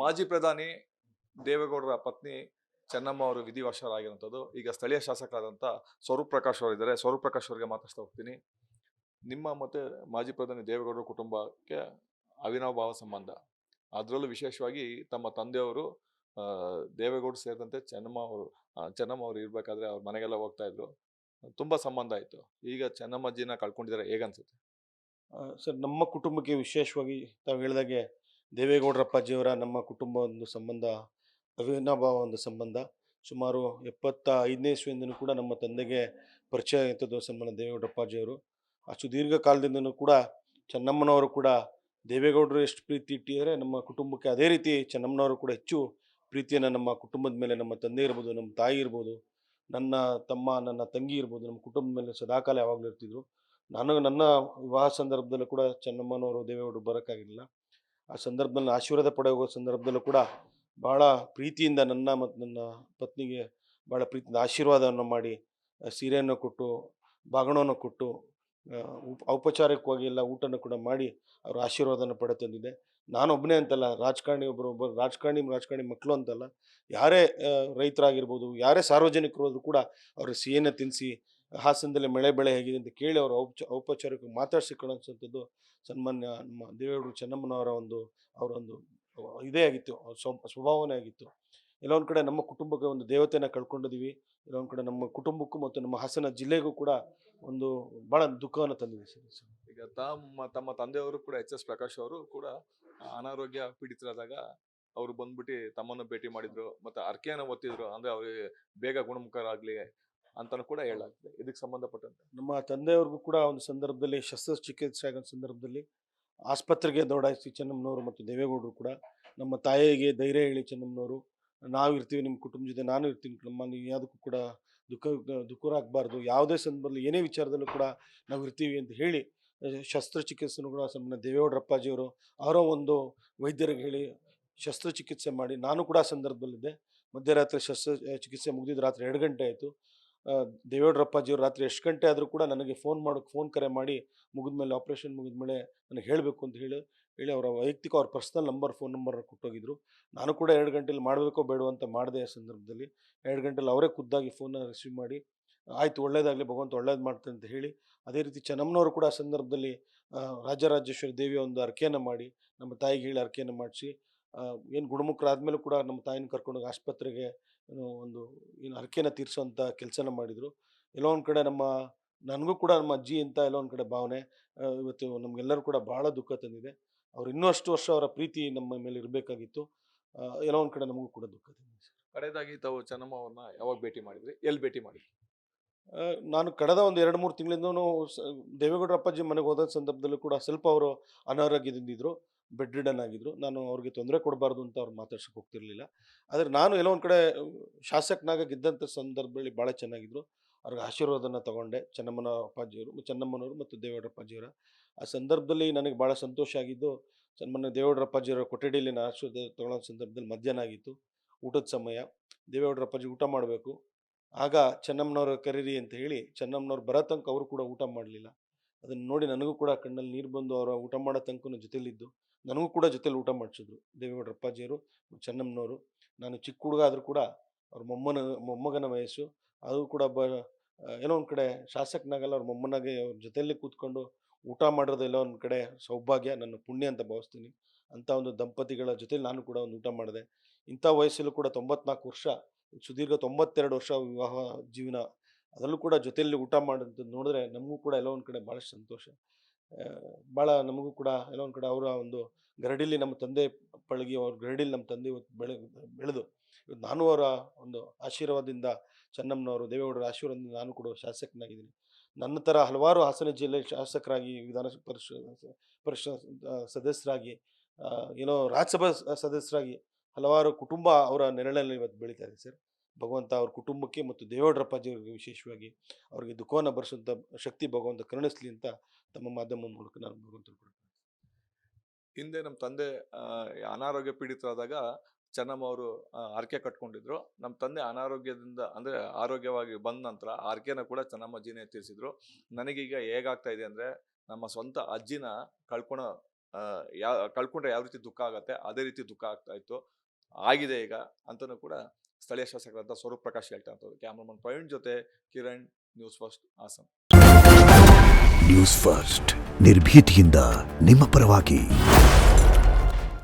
ಮಾಜಿ ಪ್ರಧಾನಿ ದೇವೇಗೌಡರ ಪತ್ನಿ ಚೆನ್ನಮ್ಮ ಅವರು ವಿಧಿವಶರಾಗಿರುವಂಥದ್ದು. ಈಗ ಸ್ಥಳೀಯ ಶಾಸಕರಾದಂಥ ಸ್ವರೂಪ್ ಪ್ರಕಾಶ್ ಅವರು ಇದ್ದಾರೆ. ಸ್ವರೂಪ್ ಪ್ರಕಾಶ್ ಅವರಿಗೆ ಮಾತಾಡ್ತಾ ಹೋಗ್ತೀನಿ. ನಿಮ್ಮ ಮತ್ತೆ ಮಾಜಿ ಪ್ರಧಾನಿ ದೇವೇಗೌಡರ ಕುಟುಂಬಕ್ಕೆ ಅವಿನಾಭಾವ ಸಂಬಂಧ. ಅದರಲ್ಲೂ ವಿಶೇಷವಾಗಿ ತಮ್ಮ ತಂದೆಯವರು ದೇವೇಗೌಡ ಸೇರಿದಂತೆ ಚೆನ್ನಮ್ಮ ಅವರು ಇರ್ಬೇಕಾದ್ರೆ ಅವ್ರ ಮನೆಗೆಲ್ಲ ಹೋಗ್ತಾ ಇದ್ರು. ತುಂಬಾ ಸಂಬಂಧ ಆಯ್ತು. ಈಗ ಚೆನ್ನಮ್ಮಜ್ಜಿನ ಕಳ್ಕೊಂಡಿದ್ದಾರೆ, ಹೇಗನ್ಸುತ್ತೆ? ಸರ್, ನಮ್ಮ ಕುಟುಂಬಕ್ಕೆ ವಿಶೇಷವಾಗಿ ತಾವು ಹೇಳಿದಾಗೆ ದೇವೇಗೌಡರ ಅಪ್ಪಾಜಿಯವರ ನಮ್ಮ ಕುಟುಂಬ ಒಂದು ಸಂಬಂಧ ಅವಿನಾಭಾವ ಒಂದು ಸಂಬಂಧ. ಸುಮಾರು 75ನೇ ಇಸ್ವಿಯಿಂದನೂ ಕೂಡ ನಮ್ಮ ತಂದೆಗೆ ಪರಿಚಯ ಇದ್ದದ್ದು ಸನ್ಮಾನ ದೇವೇಗೌಡ ಅಪ್ಪಾಜಿಯವರು. ಆ ಸುದೀರ್ಘ ಕಾಲದಿಂದನೂ ಕೂಡ ಚೆನ್ನಮ್ಮನವರು ಕೂಡ ದೇವೇಗೌಡರು ಎಷ್ಟು ಪ್ರೀತಿ ಇಟ್ಟಿದ್ದಾರೆ ನಮ್ಮ ಕುಟುಂಬಕ್ಕೆ, ಅದೇ ರೀತಿ ಚೆನ್ನಮ್ಮನವರು ಕೂಡ ಹೆಚ್ಚು ಪ್ರೀತಿಯನ್ನು ನಮ್ಮ ಕುಟುಂಬದ ಮೇಲೆ, ನಮ್ಮ ತಂದೆ ಇರ್ಬೋದು, ನಮ್ಮ ತಾಯಿ ಇರ್ಬೋದು, ನನ್ನ ತಮ್ಮ, ನನ್ನ ತಂಗಿ ಇರ್ಬೋದು, ನಮ್ಮ ಕುಟುಂಬದ ಮೇಲೆ ಸದಾಕಾಲ ಯಾವಾಗಲೂ ಇರ್ತಿದ್ರು. ನನ್ನ ವಿವಾಹ ಸಂದರ್ಭದಲ್ಲೂ ಕೂಡ ಚೆನ್ನಮ್ಮನವರು ದೇವೇಗೌಡರು ಬರೋಕ್ಕಾಗಿರಲಿಲ್ಲ. ಆ ಸಂದರ್ಭದಲ್ಲಿ ಆಶೀರ್ವಾದ ಪಡೆ ಹೋಗೋ ಸಂದರ್ಭದಲ್ಲೂ ಕೂಡ ಭಾಳ ಪ್ರೀತಿಯಿಂದ ನನ್ನ ಮತ್ತು ನನ್ನ ಪತ್ನಿಗೆ ಭಾಳ ಪ್ರೀತಿಯಿಂದ ಆಶೀರ್ವಾದವನ್ನು ಮಾಡಿ, ಸೀರೆಯನ್ನು ಕೊಟ್ಟು, ಬಾಗಿಣವನ್ನು ಕೊಟ್ಟು, ಔಪಚಾರಿಕವಾಗಿ ಎಲ್ಲ ಊಟನ ಕೂಡ ಮಾಡಿ ಅವರ ಆಶೀರ್ವಾದನ ಪಡೆ ತಂದಿದ್ದೆ. ನಾನೊಬ್ಬನೇ ಅಂತಲ್ಲ, ಒಬ್ಬರು ರಾಜಕಾರಣಿ ಮಕ್ಕಳು ಅಂತಲ್ಲ, ಯಾರೇ ರೈತರಾಗಿರ್ಬೋದು, ಯಾರೇ ಸಾರ್ವಜನಿಕರು ಹೋದ್ರು ಕೂಡ ಅವ್ರ ಸಿಹಿಯನ್ನು ತಿನ್ನಿಸಿ, ಹಾಸನದಲ್ಲಿ ಮಳೆ ಬೆಳೆ ಹೇಗಿದೆ ಅಂತ ಕೇಳಿ ಅವರು ಔಪಚಾರಿಕ ಮಾತಾಡಿಸಿ ಕಳಿಸುವಂಥದ್ದು ಸನ್ಮಾನ್ಯ ನಮ್ಮ ದೇವೇಗೌಡರು ಚೆನ್ನಮ್ಮನವರ ಅವರೊಂದು ಇದೇ ಆಗಿತ್ತು, ಅವ್ರ ಸ್ವಭಾವನೆ ಆಗಿತ್ತು. ಎಲ್ಲೋ ಒಂದು ಕಡೆ ನಮ್ಮ ಕುಟುಂಬಕ್ಕೆ ಒಂದು ದೇವತೆಯನ್ನು ಕಳ್ಕೊಂಡಿದ್ದೀವಿ. ಎಲ್ಲೋ ಒಂದು ಕಡೆ ನಮ್ಮ ಕುಟುಂಬಕ್ಕೂ ಮತ್ತು ನಮ್ಮ ಹಾಸನ ಜಿಲ್ಲೆಗೂ ಕೂಡ ಒಂದು ಭಾಳ ದುಃಖವನ್ನು ತಂದಿದೆ ಸರ್. ಈಗ ತಮ್ಮ ತಂದೆಯವರು ಕೂಡ ಎಚ್.ಎಸ್. ಪ್ರಕಾಶ್ ಅವರು ಕೂಡ ಅನಾರೋಗ್ಯ ಪೀಡಿತರಾದಾಗ ಅವರು ಬಂದ್ಬಿಟ್ಟು ತಮ್ಮನ್ನು ಭೇಟಿ ಮಾಡಿದ್ರು, ಮತ್ತೆ ಅರ್ಕೆಯನ್ನು ಒತ್ತಿದ್ರು. ಅಂದ್ರೆ ಅವ್ರಿಗೆ ಬೇಗ ಗುಣಮುಖರಾಗ್ಲಿ ಅಂತಾನು ಕೂಡ ಹೇಳಲಾಗ್ತದೆ. ಇದಕ್ಕೆ ಸಂಬಂಧಪಟ್ಟಂತೆ ನಮ್ಮ ತಂದೆಯವ್ರಿಗೂ ಕೂಡ ಒಂದು ಸಂದರ್ಭದಲ್ಲಿ ಶಸ್ತ್ರಚಿಕಿತ್ಸೆ ಆಗೋ ಸಂದರ್ಭದಲ್ಲಿ ಆಸ್ಪತ್ರೆಗೆ ದೌಡಾಯಿಸಿ ಚೆನ್ನಮ್ಮನವರು ಮತ್ತು ದೇವೇಗೌಡರು ಕೂಡ ನಮ್ಮ ತಾಯಿಗೆ ಧೈರ್ಯ ಹೇಳಿ ಚೆನ್ನಮ್ಮನವರು, ನಾವು ಇರ್ತೀವಿ ನಿಮ್ಮ ಕುಟುಂಬ ಜೊತೆ, ನಾನು ಇರ್ತೀನಿ ಕಣಮ್ಮ, ನೀವು ಯಾವುದಕ್ಕೂ ಕೂಡ ದುಃಖರಾಗಬಾರ್ದು, ಯಾವುದೇ ಸಂದರ್ಭದಲ್ಲಿ ಏನೇ ವಿಚಾರದಲ್ಲೂ ಕೂಡ ನಾವು ಇರ್ತೀವಿ ಅಂತ ಹೇಳಿ ಶಸ್ತ್ರಚಿಕಿತ್ಸೆನೂ ಕೂಡ ಸನ್ಮಾನ್ಯ ದೇವೇಗೌಡರ ಅಪ್ಪಾಜಿಯವರು ಅವರ ಒಂದು ವೈದ್ಯರಿಗೆ ಹೇಳಿ ಶಸ್ತ್ರಚಿಕಿತ್ಸೆ ಮಾಡಿ, ನಾನು ಕೂಡ ಆ ಸಂದರ್ಭದಲ್ಲಿದ್ದೆ. ಮಧ್ಯರಾತ್ರಿ ಶಸ್ತ್ರಚಿಕಿತ್ಸೆ ಮುಗಿದಿದ್ದು ರಾತ್ರಿ 2 ಗಂಟೆ ಆಯಿತು. ದೇವೇಗೌಡರ ಅಪ್ಪಾಜಿಯವರು ರಾತ್ರಿ ಎಷ್ಟು ಗಂಟೆ ಆದರೂ ಕೂಡ ನನಗೆ ಫೋನ್ ಕರೆ ಮಾಡಿ ಮುಗಿದ್ಮೇಲೆ, ಆಪ್ರೇಷನ್ ಮುಗಿದ್ಮೇಲೆ ನನಗೆ ಹೇಳಬೇಕು ಅಂತ ಹೇಳಿ ಅವರ ವೈಯಕ್ತಿಕ ಅವ್ರ ಪರ್ಸ್ನಲ್ ಫೋನ್ ನಂಬರ್ ಕೊಟ್ಟೋಗಿದ್ರು. ನಾನು ಕೂಡ 2 ಗಂಟೆಲಿ ಮಾಡಬೇಕೋ ಬೇಡವೋ ಅಂತ ಮಾಡಿದೆ. ಆ ಸಂದರ್ಭದಲ್ಲಿ 2 ಗಂಟೆಲಿ ಅವರೇ ಖುದ್ದಾಗಿ ಫೋನ್ನ ರಿಸೀವ್ ಮಾಡಿ, ಆಯಿತು ಒಳ್ಳೇದಾಗಲಿ, ಭಗವಂತ ಒಳ್ಳೇದು ಮಾಡ್ತಾನೆ ಅಂತ ಹೇಳಿ, ಅದೇ ರೀತಿ ಚೆನ್ನಮ್ಮನವರು ಕೂಡ ಆ ಸಂದರ್ಭದಲ್ಲಿ ರಾಜರಾಜೇಶ್ವರಿ ದೇವಿಯ ಒಂದು ಹರಕೆಯನ್ನು ಮಾಡಿ, ನಮ್ಮ ತಾಯಿಗೆ ಹೇಳಿ ಹರಕೆಯನ್ನು ಮಾಡಿಸಿ, ಏನು ಗುಣಮುಖರಾದ್ಮೇಲೂ ಕೂಡ ನಮ್ಮ ತಾಯಿನ ಕರ್ಕೊಂಡೋಗಿ ಆಸ್ಪತ್ರೆಗೆ ಒಂದು ಏನು ಹರಕೆಯನ್ನು ತೀರಿಸುವಂಥ ಕೆಲಸನ ಮಾಡಿದರು. ಎಲ್ಲೋ ಒಂದು ಕಡೆ ನನಗೂ ಕೂಡ ನಮ್ಮ ಅಜ್ಜಿ ಅಂತ ಎಲ್ಲೋ ಒಂದು ಕಡೆ ಭಾವನೆ ಇವತ್ತು ನಮಗೆಲ್ಲರೂ ಕೂಡ ಭಾಳ ದುಃಖ ತಂದಿದೆ. ಅವ್ರು ಇನ್ನೂ ಅಷ್ಟು ವರ್ಷ ಅವರ ಪ್ರೀತಿ ನಮ್ಮ ಮೇಲೆ ಇರಬೇಕಾಗಿತ್ತು. ಎಲ್ಲೋ ಒಂದು ಕಡೆ ನಮಗೂ ಕೂಡ ದುಃಖ ತಂದಿದೆ ಸರ್. ಕಡೆದಾಗಿ ತಾವು ಚೆನ್ನಮ್ಮ ಅವ್ರನ್ನ ಯಾವಾಗ ಭೇಟಿ ಮಾಡಿದ್ರಿ, ಎಲ್ಲಿ ಭೇಟಿ ಮಾಡಿದ್ರಿ? ನಾನು ಕಳೆದ ಒಂದು 2-3 ತಿಂಗಳಿಂದನೂ ದೇವೇಗೌಡರ ಅಪ್ಪಾಜಿ ಮನೆಗೆ ಹೋದ ಸಂದರ್ಭದಲ್ಲೂ ಕೂಡ ಸ್ವಲ್ಪ ಅವರು ಅನಾರೋಗ್ಯದಿಂದಿದ್ದರು, ಬೆಡ್ ರಿಡನ್ ಆಗಿದ್ದರು. ನಾನು ಅವ್ರಿಗೆ ತೊಂದರೆ ಕೊಡಬಾರ್ದು ಅಂತ ಅವ್ರು ಮಾತಾಡ್ಸೋಕೆ ಹೋಗ್ತಿರ್ಲಿಲ್ಲ. ಆದರೆ ನಾನು ಎಲ್ಲೋ ಒಂದು ಕಡೆ ಶಾಸಕನಾಗ ಗೆದ್ದಂಥ ಸಂದರ್ಭದಲ್ಲಿ ಭಾಳ ಚೆನ್ನಾಗಿದ್ದರು. ಅವ್ರಿಗೆ ಆಶೀರ್ವಾದನ ತಗೊಂಡೆ, ಚೆನ್ನಮ್ಮನವರು ಮತ್ತು ದೇವೇಗೌಡರ ಅಪ್ಪಾಜಿಯವರ. ಆ ಸಂದರ್ಭದಲ್ಲಿ ನನಗೆ ಭಾಳ ಸಂತೋಷ ಆಗಿದ್ದು, ಸನ್ಮಾನ್ಯ ದೇವೇಗೌಡರ ಅಪ್ಪಾಜಿಯವರ ಕೊಠಡಿಯಲ್ಲಿ ನಾನು ಆಶೀರ್ವಾದ ತಗೊಳ್ಳೋ ಸಂದರ್ಭದಲ್ಲಿ ಮಧ್ಯಾಹ್ನ ಆಗಿತ್ತು, ಊಟದ ಸಮಯ. ದೇವೇಗೌಡರ ಅಪ್ಪಾಜಿ ಊಟ ಮಾಡಬೇಕು, ಆಗ ಚೆನ್ನಮ್ಮನವ್ರು ಕರೀರಿ ಅಂತ ಹೇಳಿ ಚೆನ್ನಮ್ಮನವ್ರು ಬರೋ ತನಕ ಅವರು ಕೂಡ ಊಟ ಮಾಡಲಿಲ್ಲ. ಅದನ್ನು ನೋಡಿ ನನಗೂ ಕೂಡ ಕಣ್ಣಲ್ಲಿ ನೀರು ಬಂದು, ಅವರ ಊಟ ಮಾಡೋ ತನಕನೂ ಜೊತೆಲಿದ್ದು ನನಗೂ ಕೂಡ ಜೊತೆಲಿ ಊಟ ಮಾಡಿಸಿದ್ರು ದೇವೇಗೌಡರ ಅಪ್ಪಾಜಿಯವರು, ಚೆನ್ನಮ್ಮನವರು. ನಾನು ಚಿಕ್ಕ ಹುಡುಗ ಆದರೂ ಕೂಡ ಅವ್ರ ಮೊಮ್ಮಗನ ವಯಸ್ಸು, ಅದು ಕೂಡ ಏನೋ ಒಂದು ಕಡೆ ಶಾಸಕನಾಗಲ್ಲ, ಅವ್ರ ಮೊಮ್ಮನಾಗೆ ಅವ್ರ ಜೊತೆಯಲ್ಲೇ ಕೂತ್ಕೊಂಡು ಊಟ ಮಾಡೋದು ಎಲ್ಲೋ ಒಂದು ಕಡೆ ಸೌಭಾಗ್ಯ, ನನ್ನ ಪುಣ್ಯ ಅಂತ ಭಾವಿಸ್ತೀನಿ. ಅಂಥ ಒಂದು ದಂಪತಿಗಳ ಜೊತೆಲಿ ನಾನು ಕೂಡ ಒಂದು ಊಟ ಮಾಡಿದೆ. ಇಂಥ ವಯಸ್ಸಲ್ಲೂ ಕೂಡ 94 ವರ್ಷ, ಸುದೀರ್ಘ 92 ವರ್ಷ ವಿವಾಹ ಜೀವನ, ಅದರಲ್ಲೂ ಕೂಡ ಜೊತೆಯಲ್ಲಿ ಊಟ ಮಾಡೋಂಥದ್ದು ನೋಡಿದ್ರೆ ನಮಗೂ ಕೂಡ ಎಲ್ಲೋ ಒಂದು ಕಡೆ ಭಾಳಷ್ಟು ಸಂತೋಷ. ಭಾಳ ನಮಗೂ ಕೂಡ ಎಲ್ಲೋ ಒಂದು ಕಡೆ ಅವರ ಒಂದು ಗರಡಿಲಿ ನಮ್ಮ ತಂದೆ ಪಳಗಿ, ಅವ್ರ ಗರಡಿಲಿ ನಮ್ಮ ತಂದೆ ಇವತ್ತು ಬೆಳೆದು ಇವತ್ತು ನಾನು ಅವರ ಒಂದು ಆಶೀರ್ವಾದದಿಂದ, ಚೆನ್ನಮ್ಮನವರು ದೇವೇಗೌಡರ ಆಶೀರ್ವಾದದಿಂದ ನಾನು ಕೂಡ ಶಾಸಕನಾಗಿದ್ದೀನಿ. ನನ್ನ ಥರ ಹಲವಾರು ಹಾಸನ ಜಿಲ್ಲೆ ಶಾಸಕರಾಗಿ, ವಿಧಾನ ಪರಿಷತ್ ಸದಸ್ಯರಾಗಿ, ಏನೋ ರಾಜ್ಯಸಭಾ ಸದಸ್ಯರಾಗಿ ಹಲವಾರು ಕುಟುಂಬ ಅವರ ನೆರಳಲ್ಲಿ ಇವತ್ತು ಬೆಳೀತಾ ಇದೆ ಸರ್. ಭಗವಂತ ಅವ್ರ ಕುಟುಂಬಕ್ಕೆ ಮತ್ತು ದೇವೇಗೌಡರ ಅಪ್ಪಾಜಿಯವರಿಗೆ ವಿಶೇಷವಾಗಿ ಅವರಿಗೆ ದುಃಖವನ್ನು ಭರಿಸುವಂಥ ಶಕ್ತಿ ಭಗವಂತ ಕರುಣಿಸಲಿ ಅಂತ ತಮ್ಮ ಮಾಧ್ಯಮ ಮೂಲಕ ನಾನು ಭಗವಂತನ ಕೊಡ್ತೀನಿ. ಹಿಂದೆ ನಮ್ಮ ತಂದೆ ಅನಾರೋಗ್ಯ ಪೀಡಿತರಾದಾಗ ಚೆನ್ನಮ್ಮ ಅವರು ಹರಕೆ ಕಟ್ಕೊಂಡಿದ್ರು. ನಮ್ಮ ತಂದೆ ಅನಾರೋಗ್ಯದಿಂದ ಅಂದ್ರೆ ಆರೋಗ್ಯವಾಗಿ ಬಂದ ನಂತರ ಹರಕೆನ ಕೂಡ ಚೆನ್ನಮ್ಮಜ್ಜಿನೇ ತೀರಿಸಿದ್ರು. ನನಗೀಗ ಹೇಗಾಗ್ತಾ ಇದೆ ಅಂದ್ರೆ, ನಮ್ಮ ಸ್ವಂತ ಅಜ್ಜಿನ ಕಳ್ಕೊಳೋ ಕಳ್ಕೊಂಡ್ರೆ ಯಾವ ರೀತಿ ದುಃಖ ಆಗತ್ತೆ ಅದೇ ರೀತಿ ದುಃಖ ಆಗ್ತಾ ಇತ್ತು, ಆಗಿದೆ ಈಗ ಅಂತನೂ ಕೂಡ ಸ್ಥಳೀಯ ಶಾಸಕರಾದ ಸ್ವರೂಪ್ ಪ್ರಕಾಶ್ ಹೇಳ್ತಾ ಇರ್ತಾರೆ. ಕ್ಯಾಮ್ರಾಮನ್ ಪ್ರವೀಣ್ ಜೊತೆ Kiran, news first, Hassan. News first ನಿರ್ಭೀತಿಯಿಂದ ನಿಮ್ಮ ಪರವಾಗಿ.